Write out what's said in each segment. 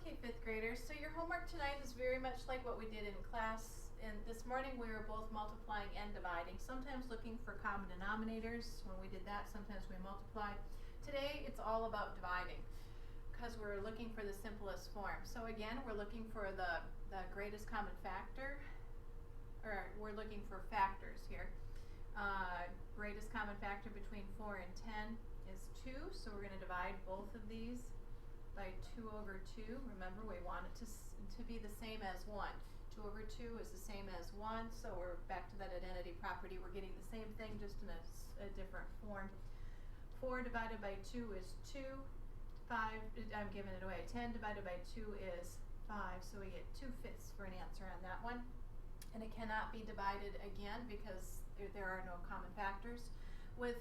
Okay, fifth graders, so your homework tonight is very much like what we did in class. And this morning we were both multiplying and dividing, sometimes looking for common denominators. When we did that, sometimes we multiplied. Today it's all about dividing because we're looking for the simplest form. So again, we're looking for the greatest common factor, or we're looking for factors here. Greatest common factor between 4 and 10 is 2, so we're going to divide both of these by 2 over 2. Remember, we want it to be the same as 1. 2 over 2 is the same as 1, so we're back to that identity property. We're getting the same thing, just in a different form. 4 divided by 2 is 2. 5, I'm giving it away. 10 divided by 2 is 5, so we get 2/5 for an answer on that one. And it cannot be divided again because there are no common factors. With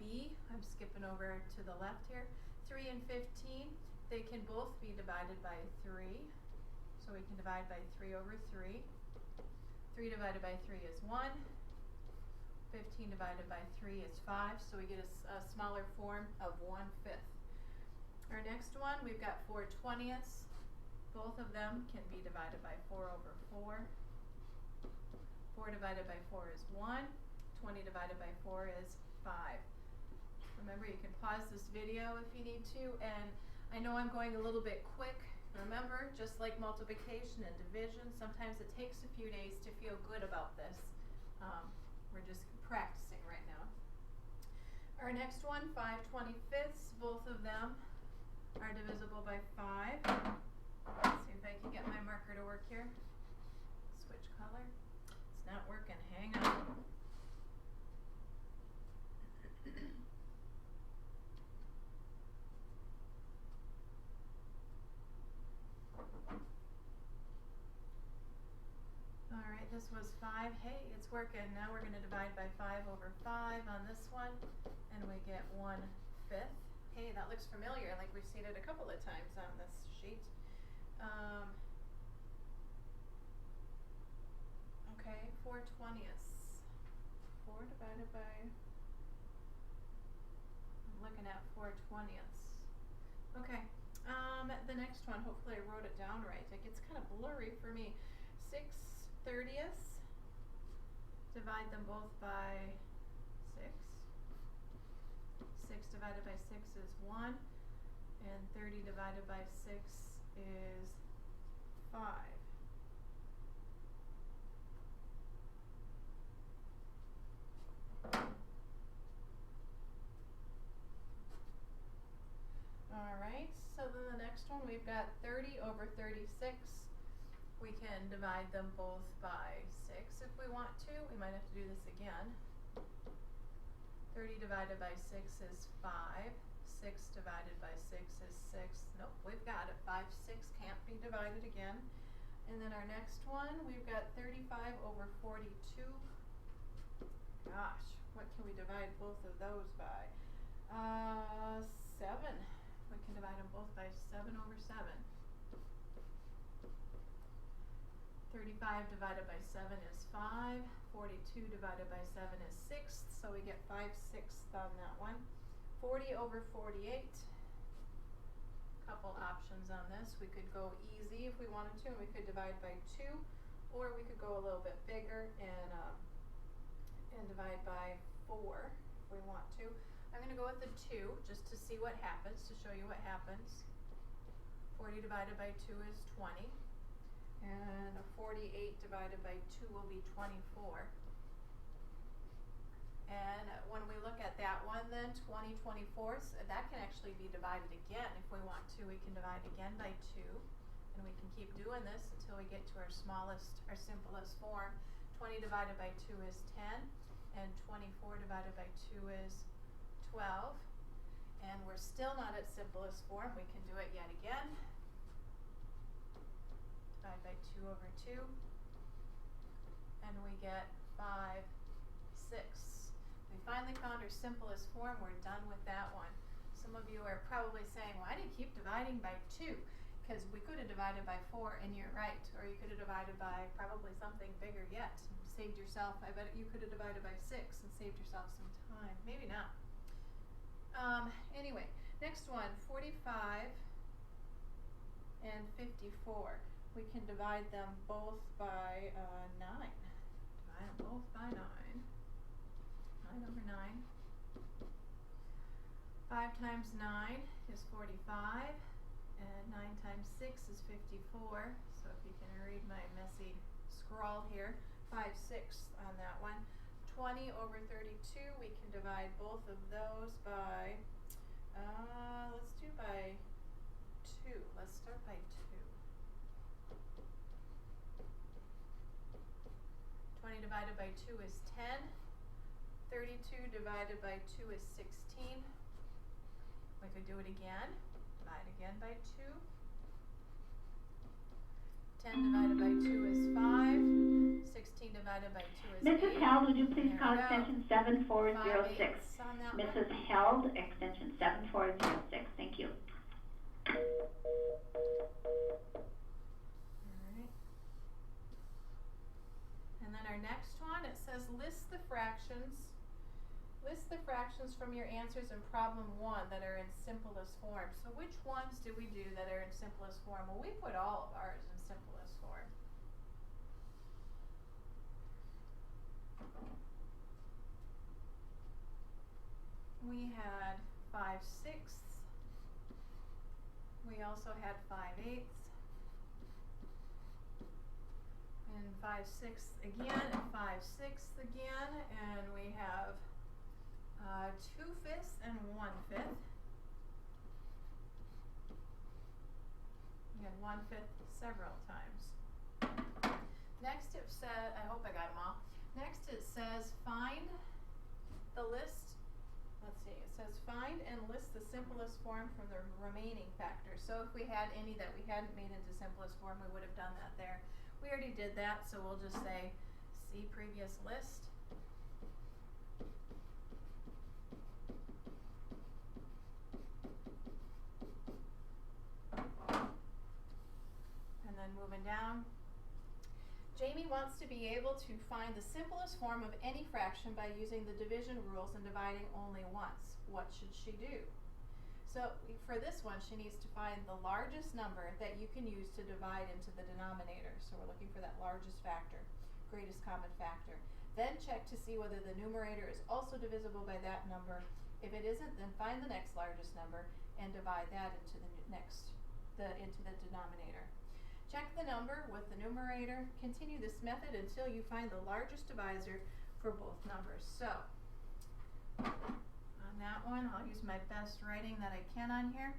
B, I'm skipping over to the left here, 3 and 15, they can both be divided by 3. So we can divide by 3 over 3. 3 divided by 3 is 1. 15 divided by 3 is 5, so we get a smaller form of 1/5. Our next one, we've got 4/20. Both of them can be divided by 4 over 4. 4 divided by 4 is 1. 20 divided by 4 is 5. Remember, you can pause this video if you need to, and I know I'm going a little bit quick. Remember, just like multiplication and division, sometimes it takes a few days to feel good about this. We're just practicing right now. Our next one, 5/25, both of them are divisible by 5. Let's see if I can get my marker to work here. Switch color. It's not working. Hang on. Alright, this was 5. Hey, it's working. Now we're going to divide by 5 over 5 on this one, and we get 1/5. Hey, that looks familiar, like we've seen it a couple of times on this sheet. Okay, 4/20. 4 divided by, I'm looking at 4/20. Okay, the next one, hopefully I wrote it down right. It gets kind of blurry for me. 6/30. Divide them both by 6. 6 divided by 6 is 1, and 30 divided by 6 is 5. Alright, so then the next one, we've got 30 over 36. We can divide them both by 6 if we want to. We might have to do this again. 30 divided by 6 is 5. 6 divided by 6 is 6. Nope, we've got it. 5, 6 can't be divided again. And then our next one, we've got 35 over 42. Gosh, what can we divide both of those by? 7. We can divide them both by 7 over 7. 35 divided by 7 is 5. 42 divided by 7 is 6. So we get 5/6 on that one. 40 over 48. Couple options on this. We could go easy if we wanted to, and we could divide by 2, or we could go a little bit bigger and divide by 4 if we want to. I'm going to go with the 2 just to see what happens, to show you what happens. 40 divided by 2 is 20. And a 48 divided by 2 will be 24. And when we look at that one then, 20/24, that can actually be divided again if we want to. We can divide again by 2. And we can keep doing this until we get to our simplest form. 20 divided by 2 is 10. And 24 divided by 2 is 12. And we're still not at simplest form. We can do it yet again. Divide by 2 over 2, and we get 5/6. We finally found our simplest form. We're done with that one. Some of you are probably saying, why do you keep dividing by 2? Because we could have divided by 4, and you're right. Or you could have divided by probably something bigger yet. Saved yourself, I bet you could have divided by 6 and saved yourself some time. Maybe not. Anyway, next one, 45 and and 54. We can divide them both by 9. Divide them both by 9. 9 over 9. 5 times 9 is 45, and 9 times 6 is 54. So if you can read my messy scrawl here, 5/6 on that one. 20 over 32, we can divide both of those by, let's do by 2. Let's start by 2. 20 divided by 2 is 10. 32 divided by 2 is 16. We could do it again. Divide again by 2. 10 divided by 2 is 5. 16 divided by 2 is 8. Mrs. Held, would you please call extension 7406? Mrs. Held, extension 7406. Thank you. Alright. And then our next one, it says list the fractions from your answers in problem 1 that are in simplest form. So which ones do we do that are in simplest form? Well, we put all of ours in simplest form. We had 5/6. We also had 5/8. And 5/6 again, and 5/6 again, and we have 2/5 and 1/5. We had 1/5 several times. Next it says, I hope I got them all. Next it says find the list. Let's see, it says find and list the simplest form from the remaining factors. So if we had any that we hadn't made into simplest form, we would have done that there. We already did that, so we'll just say see previous list. And then moving down, Jamie wants to be able to find the simplest form of any fraction by using the division rules and dividing only once. What should she do? So for this one, she needs to find the largest number that you can use to divide into the denominator. So we're looking for that largest factor, greatest common factor. Then check to see whether the numerator is also divisible by that number. If it isn't, then find the next largest number and divide that into the denominator. Check the number with the numerator. Continue this method until you find the largest divisor for both numbers. So on that one, I'll use my best writing that I can on here.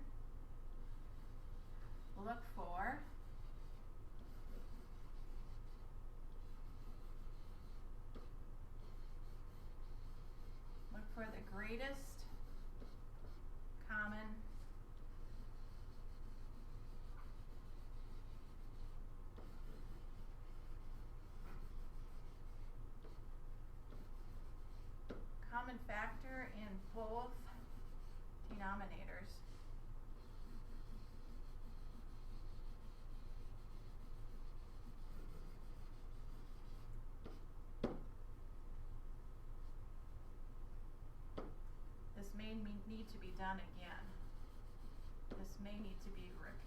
Look for the greatest common factor in both denominators. This may need to be done again. This may need to be repeated.